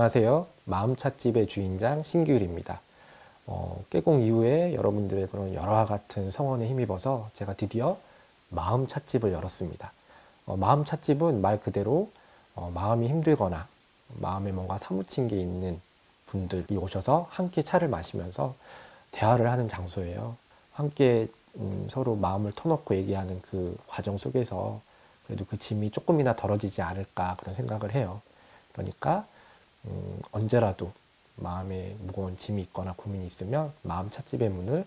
안녕하세요. 마음찻집의 주인장 신규일입니다. 깨공 이후에 여러분들의 그런 열화와 같은 성원에 힘입어서 제가 드디어 마음찻집을 열었습니다. 마음찻집은 말 그대로 마음이 힘들거나 마음에 뭔가 사무친 게 있는 분들이 오셔서 함께 차를 마시면서 대화를 하는 장소예요. 함께 서로 마음을 터놓고 얘기하는 그 과정 속에서 그래도 그 짐이 조금이나 덜어지지 않을까 그런 생각을 해요. 그러니까 언제라도 마음에 무거운 짐이 있거나 고민이 있으면 마음 찻집의 문을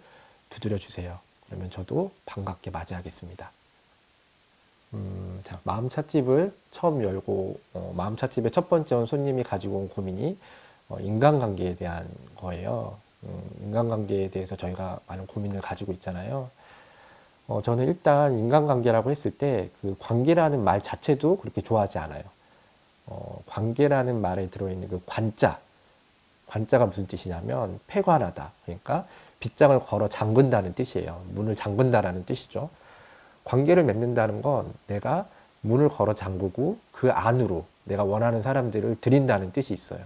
두드려 주세요. 그러면 저도 반갑게 맞이하겠습니다. 자, 마음 찻집을 처음 열고 마음 찻집의 첫 번째 온 손님이 가지고 온 고민이 인간관계에 대한 거예요. 인간관계에 대해서 저희가 많은 고민을 가지고 있잖아요. 저는 일단 인간관계라고 했을 때 그 관계라는 말 자체도 그렇게 좋아하지 않아요. 관계라는 말에 들어있는 그 관자가 무슨 뜻이냐면 폐관하다. 그러니까 빗장을 걸어 잠근다는 뜻이에요. 문을 잠근다라는 뜻이죠. 관계를 맺는다는 건 내가 문을 걸어 잠그고 그 안으로 내가 원하는 사람들을 들인다는 뜻이 있어요.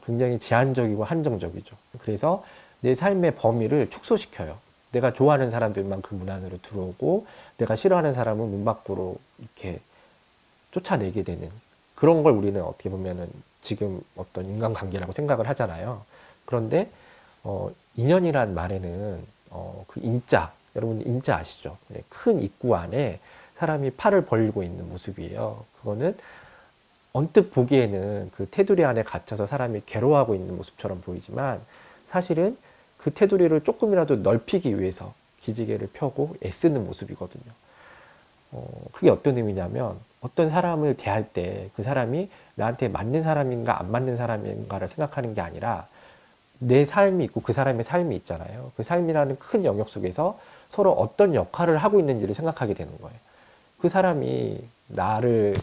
굉장히 제한적이고 한정적이죠. 그래서 내 삶의 범위를 축소시켜요. 내가 좋아하는 사람들만 그 문 안으로 들어오고 내가 싫어하는 사람은 문 밖으로 이렇게 쫓아내게 되는 그런 걸 우리는 어떻게 보면은 지금 어떤 인간관계라고 생각을 하잖아요. 그런데 인연이란 말에는 그 인자, 여러분 인자 아시죠? 네, 큰 입구 안에 사람이 팔을 벌리고 있는 모습이에요. 그거는 언뜻 보기에는 그 테두리 안에 갇혀서 사람이 괴로워하고 있는 모습처럼 보이지만 사실은 그 테두리를 조금이라도 넓히기 위해서 기지개를 펴고 애쓰는 모습이거든요. 그게 어떤 의미냐면 어떤 사람을 대할 때 그 사람이 나한테 맞는 사람인가 안 맞는 사람인가를 생각하는 게 아니라 내 삶이 있고 그 사람의 삶이 있잖아요. 그 삶이라는 큰 영역 속에서 서로 어떤 역할을 하고 있는지를 생각하게 되는 거예요. 그 사람이 나를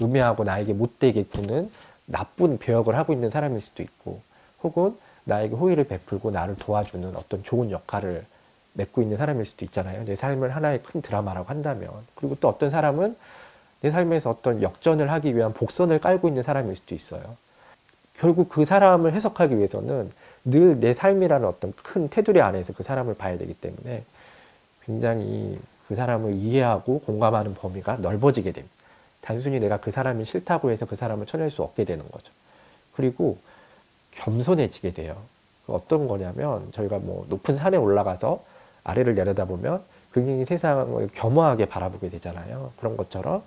음해하고 나에게 못되게 구는 나쁜 배역을 하고 있는 사람일 수도 있고 혹은 나에게 호의를 베풀고 나를 도와주는 어떤 좋은 역할을 맺고 있는 사람일 수도 있잖아요. 내 삶을 하나의 큰 드라마라고 한다면. 그리고 또 어떤 사람은 내 삶에서 어떤 역전을 하기 위한 복선을 깔고 있는 사람일 수도 있어요. 결국 그 사람을 해석하기 위해서는 늘 내 삶이라는 어떤 큰 테두리 안에서 그 사람을 봐야 되기 때문에 굉장히 그 사람을 이해하고 공감하는 범위가 넓어지게 됩니다. 단순히 내가 그 사람이 싫다고 해서 그 사람을 쳐낼 수 없게 되는 거죠. 그리고 겸손해지게 돼요. 어떤 거냐면 저희가 뭐 높은 산에 올라가서 아래를 내려다보면 굉장히 세상을 겸허하게 바라보게 되잖아요. 그런 것처럼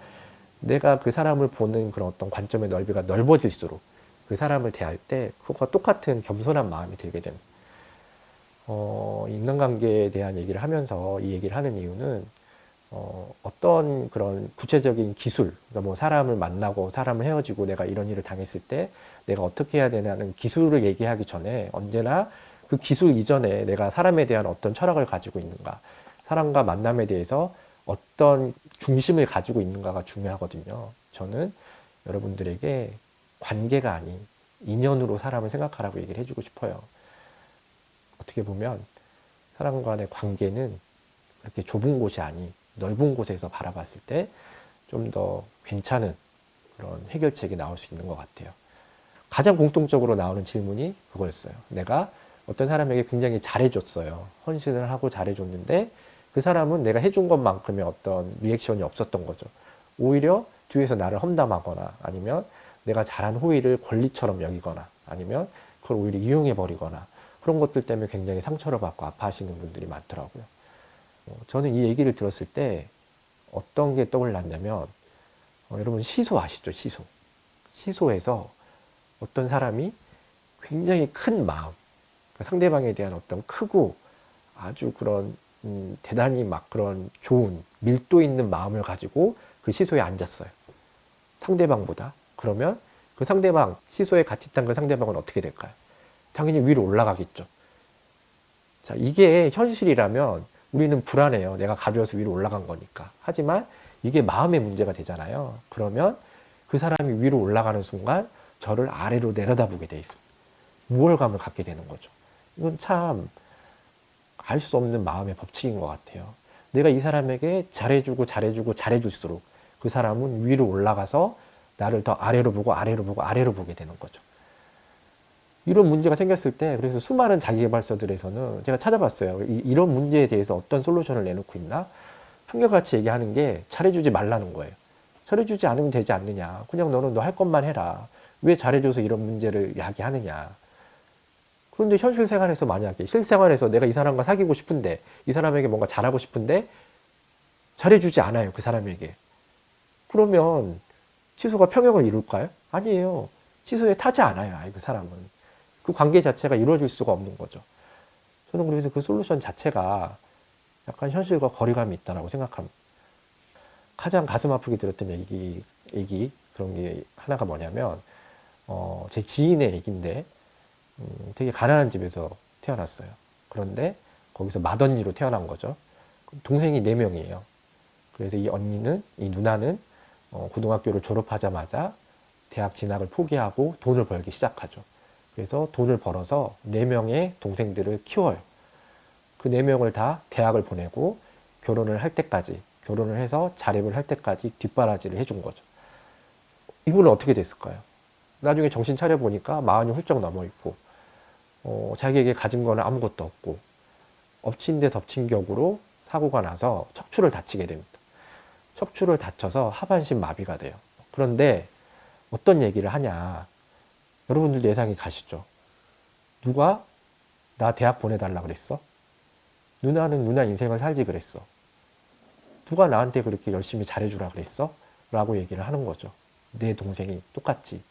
내가 그 사람을 보는 그런 어떤 관점의 넓이가 넓어질수록 그 사람을 대할 때 그것과 똑같은 겸손한 마음이 들게 됩니다. 인간관계에 대한 얘기를 하면서 이 얘기를 하는 이유는 어떤 그런 구체적인 기술, 그러니까 뭐 사람을 만나고 사람을 헤어지고 내가 이런 일을 당했을 때 내가 어떻게 해야 되냐는 기술을 얘기하기 전에 언제나 그 기술 이전에 내가 사람에 대한 어떤 철학을 가지고 있는가, 사람과 만남에 대해서 어떤 중심을 가지고 있는가가 중요하거든요. 저는 여러분들에게 관계가 아닌 인연으로 사람을 생각하라고 얘기를 해주고 싶어요. 어떻게 보면 사람 간의 관계는 그렇게 좁은 곳이 아닌 넓은 곳에서 바라봤을 때 좀 더 괜찮은 그런 해결책이 나올 수 있는 것 같아요. 가장 공통적으로 나오는 질문이 그거였어요. 내가 어떤 사람에게 굉장히 잘해줬어요. 헌신을 하고 잘해줬는데 그 사람은 내가 해준 것만큼의 어떤 리액션이 없었던 거죠. 오히려 뒤에서 나를 험담하거나 아니면 내가 잘한 호의를 권리처럼 여기거나 아니면 그걸 오히려 이용해버리거나 그런 것들 때문에 굉장히 상처를 받고 아파하시는 분들이 많더라고요. 저는 이 얘기를 들었을 때 어떤 게 떠올랐냐면 여러분 시소 아시죠? 시소. 시소에서 어떤 사람이 굉장히 큰 마음, 그러니까 상대방에 대한 어떤 크고 아주 그런 대단히 막 그런 좋은 밀도 있는 마음을 가지고 그 시소에 앉았어요. 상대방보다. 그러면 그 상대방, 시소에 같이 있던 그 상대방은 어떻게 될까요? 당연히 위로 올라가겠죠. 자, 이게 현실이라면 우리는 불안해요. 내가 가벼워서 위로 올라간 거니까. 하지만 이게 마음의 문제가 되잖아요. 그러면 그 사람이 위로 올라가는 순간 저를 아래로 내려다보게 돼 있습니다. 우월감을 갖게 되는 거죠. 이건 참 알 수 없는 마음의 법칙인 것 같아요. 내가 이 사람에게 잘해주고 잘해주고 잘해줄수록 그 사람은 위로 올라가서 나를 더 아래로 보고 아래로 보고 아래로 보게 되는 거죠. 이런 문제가 생겼을 때 그래서 수많은 자기계발서들에서는 제가 찾아봤어요. 이런 문제에 대해서 어떤 솔루션을 내놓고 있나? 한결같이 얘기하는 게 잘해주지 말라는 거예요. 잘해주지 않으면 되지 않느냐. 그냥 너는 너 할 것만 해라. 왜 잘해줘서 이런 문제를 야기하느냐. 그런데 현실 생활에서 만약에 실생활에서 내가 이 사람과 사귀고 싶은데 이 사람에게 뭔가 잘하고 싶은데 잘해주지 않아요. 그 사람에게. 그러면 치수가 평형을 이룰까요? 아니에요. 치수에 타지 않아요. 아예 그 사람은. 그 관계 자체가 이루어질 수가 없는 거죠. 저는 그래서 그 솔루션 자체가 약간 현실과 거리감이 있다고 생각합니다. 가장 가슴 아프게 들었던 얘기 그런 게 하나가 뭐냐면 제 지인의 얘기인데 되게 가난한 집에서 태어났어요. 그런데 거기서 맏언니로 태어난 거죠. 동생이 4명이에요. 그래서 이 누나는 고등학교를 졸업하자마자 대학 진학을 포기하고 돈을 벌기 시작하죠. 그래서 돈을 벌어서 4명의 동생들을 키워요. 그 4명을 다 대학을 보내고 결혼을 해서 자립을 할 때까지 뒷바라지를 해준 거죠. 이분은 어떻게 됐을까요? 나중에 정신 차려보니까 40이 훌쩍 넘어 있고, 자기에게 가진 거는 아무것도 없고, 엎친 데 덮친 격으로 사고가 나서 척추를 다치게 됩니다. 척추를 다쳐서 하반신 마비가 돼요. 그런데 어떤 얘기를 하냐. 여러분들도 예상이 가시죠? 누가 나 대학 보내달라 그랬어? 누나는 누나 인생을 살지 그랬어. 누가 나한테 그렇게 열심히 잘해주라 그랬어? 라고 얘기를 하는 거죠. 내 동생이 똑같지.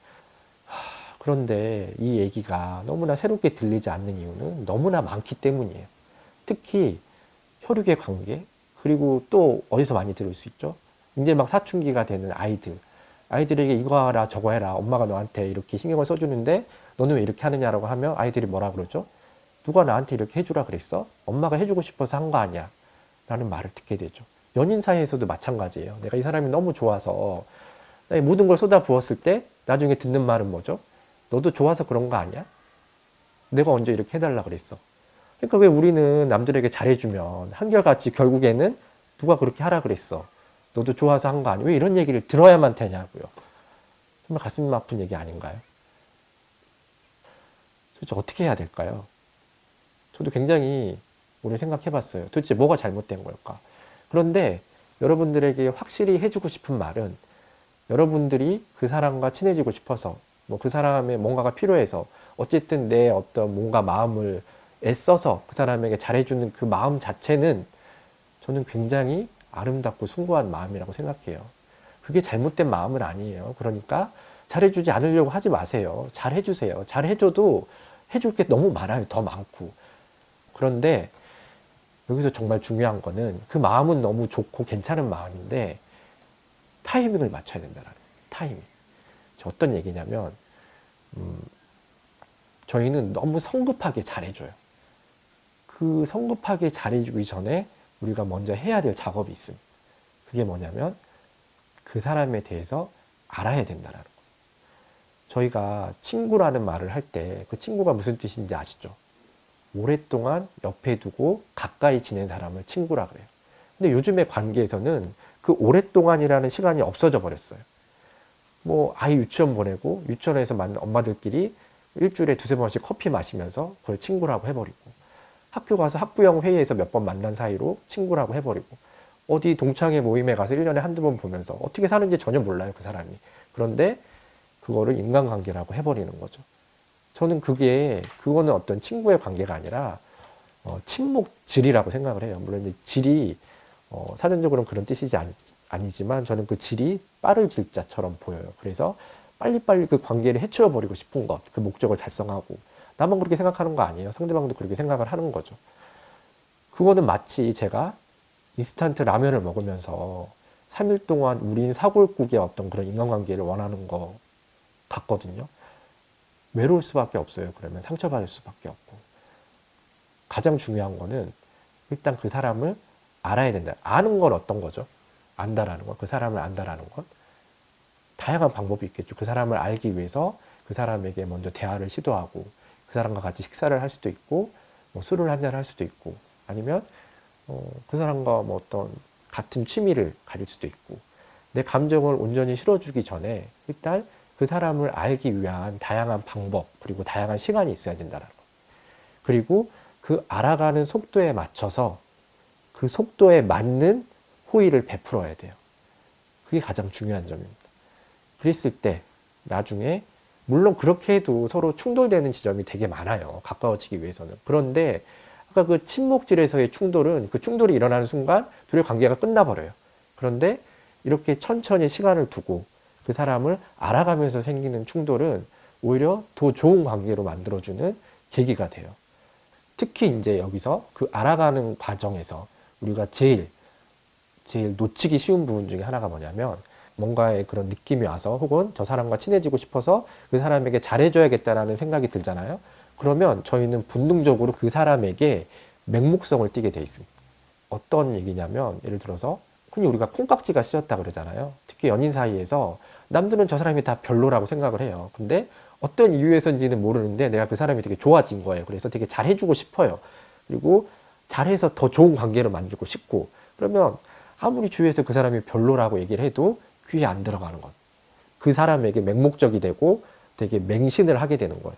그런데 이 얘기가 너무나 새롭게 들리지 않는 이유는 너무나 많기 때문이에요. 특히 혈육의 관계, 그리고 또 어디서 많이 들을 수 있죠? 이제 막 사춘기가 되는 아이들에게 이거 하라 저거 해라, 엄마가 너한테 이렇게 신경을 써주는데 너는 왜 이렇게 하느냐라고 하면 아이들이 뭐라 그러죠? 누가 나한테 이렇게 해주라 그랬어? 엄마가 해주고 싶어서 한 거 아니야 라는 말을 듣게 되죠. 연인 사이에서도 마찬가지예요. 내가 이 사람이 너무 좋아서 모든 걸 쏟아 부었을 때 나중에 듣는 말은 뭐죠? 너도 좋아서 그런 거 아니야? 내가 언제 이렇게 해달라 그랬어? 그러니까 왜 우리는 남들에게 잘해주면 한결같이 결국에는 누가 그렇게 하라 그랬어? 너도 좋아서 한 거 아니야? 왜 이런 얘기를 들어야만 되냐고요. 정말 가슴 아픈 얘기 아닌가요? 도대체 어떻게 해야 될까요? 저도 굉장히 오래 생각해 봤어요. 도대체 뭐가 잘못된 걸까? 그런데 여러분들에게 확실히 해주고 싶은 말은 여러분들이 그 사람과 친해지고 싶어서 뭐 그 사람의 뭔가가 필요해서 어쨌든 내 어떤 뭔가 마음을 애써서 그 사람에게 잘해주는 그 마음 자체는 저는 굉장히 아름답고 숭고한 마음이라고 생각해요. 그게 잘못된 마음은 아니에요. 그러니까 잘해주지 않으려고 하지 마세요. 잘해주세요. 잘해줘도 해줄 게 너무 많아요. 더 많고. 그런데 여기서 정말 중요한 거는 그 마음은 너무 좋고 괜찮은 마음인데 타이밍을 맞춰야 된다는 거예요. 타이밍. 어떤 얘기냐면 저희는 너무 성급하게 잘해줘요. 그 성급하게 잘해주기 전에 우리가 먼저 해야 될 작업이 있습니다. 그게 뭐냐면 그 사람에 대해서 알아야 된다는 거예요. 저희가 친구라는 말을 할 때 그 친구가 무슨 뜻인지 아시죠? 오랫동안 옆에 두고 가까이 지낸 사람을 친구라 그래요. 근데 요즘의 관계에서는 그 오랫동안이라는 시간이 없어져 버렸어요. 뭐 아이 유치원 보내고 유치원에서 만난 엄마들끼리 일주일에 2~3번씩 커피 마시면서 그걸 친구라고 해버리고, 학교 가서 학부형 회의에서 몇 번 만난 사이로 친구라고 해버리고, 어디 동창회 모임에 가서 1년에 한두 번 보면서 어떻게 사는지 전혀 몰라요, 그 사람이. 그런데 그거를 인간관계라고 해버리는 거죠. 저는 그거는 어떤 친구의 관계가 아니라 친목질이라고 생각을 해요. 물론 이제 질이 사전적으로는 그런 뜻이지 아니지만 저는 그 질이 빠를 질자처럼 보여요. 그래서 빨리빨리 그 관계를 해치워버리고 싶은 것, 그 목적을 달성하고. 나만 그렇게 생각하는 거 아니에요. 상대방도 그렇게 생각을 하는 거죠. 그거는 마치 제가 인스턴트 라면을 먹으면서 3일 동안 우린 사골국의 어떤 그런 인간관계를 원하는 거 같거든요. 외로울 수밖에 없어요. 그러면 상처받을 수밖에 없고. 가장 중요한 거는 일단 그 사람을 알아야 된다. 아는 건 어떤 거죠? 안다라는 것. 그 사람을 안다라는 것. 다양한 방법이 있겠죠. 그 사람을 알기 위해서 그 사람에게 먼저 대화를 시도하고 그 사람과 같이 식사를 할 수도 있고 뭐 술을 한잔 할 수도 있고 아니면 그 사람과 뭐 어떤 같은 취미를 가질 수도 있고 내 감정을 온전히 실어주기 전에 일단 그 사람을 알기 위한 다양한 방법, 그리고 다양한 시간이 있어야 된다는 거. 그리고 그 알아가는 속도에 맞춰서 그 속도에 맞는 호의를 베풀어야 돼요. 그게 가장 중요한 점입니다. 그랬을 때 나중에 물론 그렇게 해도 서로 충돌되는 지점이 되게 많아요. 가까워지기 위해서는. 그런데 아까 그 친목질에서의 충돌은 그 충돌이 일어나는 순간 둘의 관계가 끝나버려요. 그런데 이렇게 천천히 시간을 두고 그 사람을 알아가면서 생기는 충돌은 오히려 더 좋은 관계로 만들어주는 계기가 돼요. 특히 이제 여기서 그 알아가는 과정에서 우리가 제일 놓치기 쉬운 부분 중에 하나가 뭐냐면 뭔가의 그런 느낌이 와서 혹은 저 사람과 친해지고 싶어서 그 사람에게 잘해줘야겠다라는 생각이 들잖아요. 그러면 저희는 본능적으로 그 사람에게 맹목성을 띠게 돼 있습니다. 어떤 얘기냐면 예를 들어서 흔히 우리가 콩깍지가 씌었다 그러잖아요. 특히 연인 사이에서 남들은 저 사람이 다 별로라고 생각을 해요. 근데 어떤 이유에서인지는 모르는데 내가 그 사람이 되게 좋아진 거예요. 그래서 되게 잘해주고 싶어요. 그리고 잘해서 더 좋은 관계를 만들고 싶고 그러면 아무리 주위에서 그 사람이 별로라고 얘기를 해도 귀에 안 들어가는 것. 그 사람에게 맹목적이 되고 되게 맹신을 하게 되는 거예요.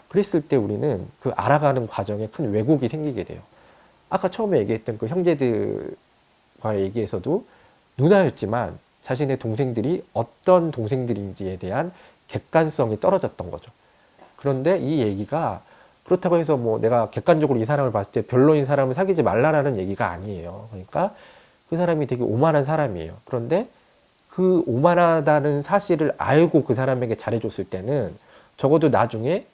그랬을 때 우리는 그 알아가는 과정에 큰 왜곡이 생기게 돼요. 아까 처음에 얘기했던 그 형제들과의 얘기에서도 누나였지만 자신의 동생들이 어떤 동생들인지에 대한 객관성이 떨어졌던 거죠. 그런데 이 얘기가 그렇다고 해서 뭐 내가 객관적으로 이 사람을 봤을 때 별로인 사람을 사귀지 말라라는 얘기가 아니에요. 그러니까 그 사람이 되게 오만한 사람이에요. 그런데 그 오만하다는 사실을 알고 그 사람에게 잘해줬을 때는 적어도 나중에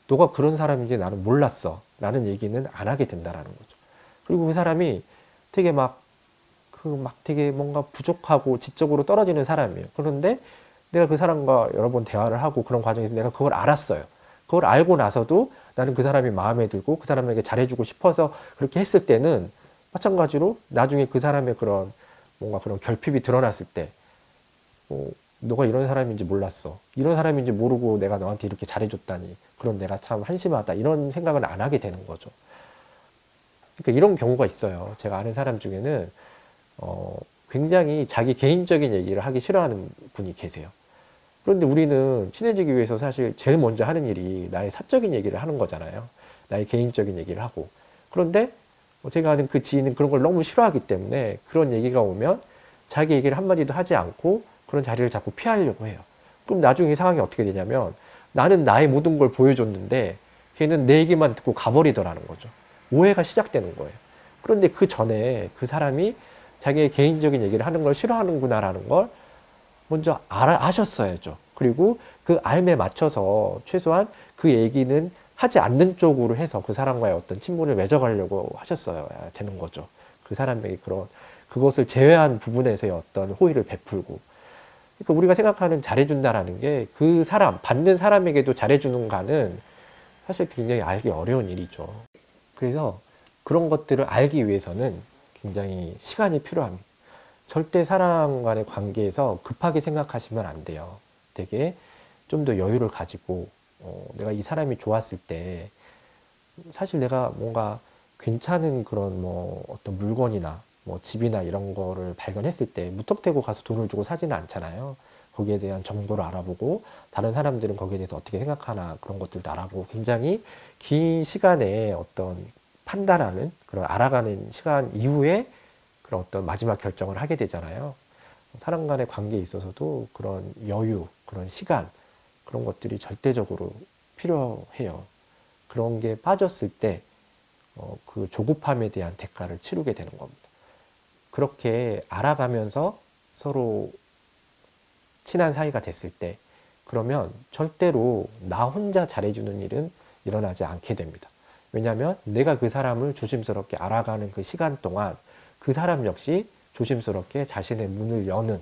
너가 그런 사람인지 나는 몰랐어 라는 얘기는 안 하게 된다라는 거죠. 그리고 그 사람이 되게 되게 뭔가 부족하고 지적으로 떨어지는 사람이에요. 그런데 내가 그 사람과 여러 번 대화를 하고 그런 과정에서 내가 그걸 알았어요. 그걸 알고 나서도 나는 그 사람이 마음에 들고 그 사람에게 잘해주고 싶어서 그렇게 했을 때는 마찬가지로 나중에 그 사람의 그런 뭔가 그런 결핍이 드러났을 때 너가 이런 사람인지 몰랐어. 이런 사람인지 모르고 내가 너한테 이렇게 잘해줬다니. 그럼 내가 참 한심하다. 이런 생각은 안 하게 되는 거죠. 그러니까 이런 경우가 있어요. 제가 아는 사람 중에는 굉장히 자기 개인적인 얘기를 하기 싫어하는 분이 계세요. 그런데 우리는 친해지기 위해서 사실 제일 먼저 하는 일이 나의 사적인 얘기를 하는 거잖아요. 나의 개인적인 얘기를 하고. 그런데 제가 아는 그 지인은 그런 걸 너무 싫어하기 때문에 그런 얘기가 오면 자기 얘기를 한마디도 하지 않고 그런 자리를 자꾸 피하려고 해요. 그럼 나중에 상황이 어떻게 되냐면 나는 나의 모든 걸 보여줬는데 걔는 내 얘기만 듣고 가버리더라는 거죠. 오해가 시작되는 거예요. 그런데 그 전에 그 사람이 자기의 개인적인 얘기를 하는 걸 싫어하는구나라는 걸 먼저 아셨어야죠. 그리고 그 알에 맞춰서 최소한 그 얘기는 하지 않는 쪽으로 해서 그 사람과의 어떤 친분을 맺어가려고 하셨어야 되는 거죠. 그 사람에게 그것을 제외한 부분에서의 어떤 호의를 베풀고. 그러니까 우리가 생각하는 잘해준다라는 게 그 사람, 받는 사람에게도 잘해주는가는 사실 굉장히 알기 어려운 일이죠. 그래서 그런 것들을 알기 위해서는 굉장히 시간이 필요합니다. 절대 사람 간의 관계에서 급하게 생각하시면 안 돼요. 되게 좀 더 여유를 가지고 내가 이 사람이 좋았을 때 사실 내가 뭔가 괜찮은 그런 뭐 어떤 물건이나 뭐 집이나 이런 거를 발견했을 때 무턱대고 가서 돈을 주고 사지는 않잖아요. 거기에 대한 정보를 알아보고 다른 사람들은 거기에 대해서 어떻게 생각하나 그런 것들도 알아보고 굉장히 긴 시간에 어떤 판단하는 그런 알아가는 시간 이후에 그런 어떤 마지막 결정을 하게 되잖아요. 사람 간의 관계에 있어서도 그런 여유, 그런 시간, 그런 것들이 절대적으로 필요해요. 그런 게 빠졌을 때, 그 조급함에 대한 대가를 치르게 되는 겁니다. 그렇게 알아가면서 서로 친한 사이가 됐을 때, 그러면 절대로 나 혼자 잘해주는 일은 일어나지 않게 됩니다. 왜냐하면 내가 그 사람을 조심스럽게 알아가는 그 시간 동안 그 사람 역시 조심스럽게 자신의 문을 여는,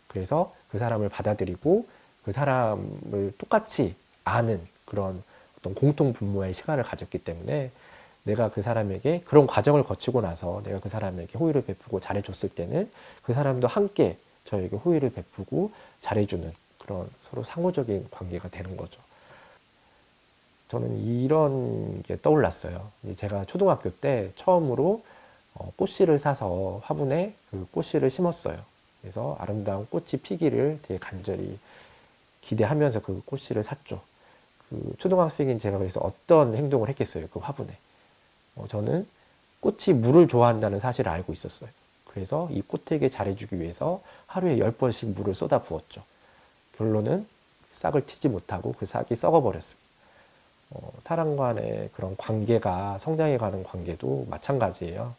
그래서 그 사람을 받아들이고 그 사람을 똑같이 아는 그런 어떤 공통 분모의 시간을 가졌기 때문에 내가 그 사람에게 그런 과정을 거치고 나서 내가 그 사람에게 호의를 베푸고 잘해줬을 때는 그 사람도 함께 저에게 호의를 베푸고 잘해주는 그런 서로 상호적인 관계가 되는 거죠. 저는 이런 게 떠올랐어요. 제가 초등학교 때 처음으로 꽃씨를 사서 화분에 그 꽃씨를 심었어요. 그래서 아름다운 꽃이 피기를 되게 간절히 기대하면서 그 꽃씨를 샀죠. 그 초등학생인 제가 그래서 어떤 행동을 했겠어요, 그 화분에. 저는 꽃이 물을 좋아한다는 사실을 알고 있었어요. 그래서 이 꽃에게 잘해주기 위해서 하루에 10번씩 물을 쏟아 부었죠. 결론은 싹을 튀지 못하고 그 싹이 썩어버렸어요. 사람과의 그런 관계가, 성장해 가는 관계도 마찬가지예요.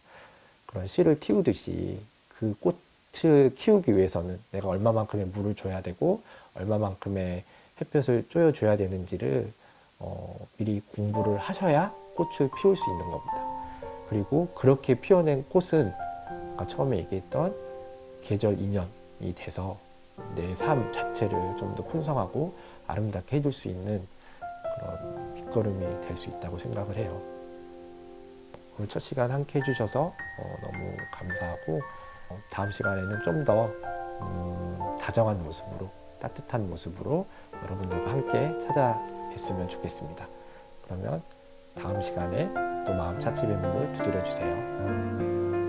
그런 씨를 틔우듯이 그 꽃을 키우기 위해서는 내가 얼마만큼의 물을 줘야 되고 얼마만큼의 햇볕을 쪼여줘야 되는지를 미리 공부를 하셔야 꽃을 피울 수 있는 겁니다. 그리고 그렇게 피워낸 꽃은 아까 처음에 얘기했던 계절 인연이 돼서 내 삶 자체를 좀 더 풍성하고 아름답게 해줄 수 있는 그런 밑거름이 될 수 있다고 생각을 해요. 오늘 첫 시간 함께 해주셔서 너무 감사하고 다음 시간에는 좀 더 다정한 모습으로, 따뜻한 모습으로 여러분들과 함께 찾아뵀으면 좋겠습니다. 그러면 다음 시간에 또 마음 찾집의 문을 두드려 주세요.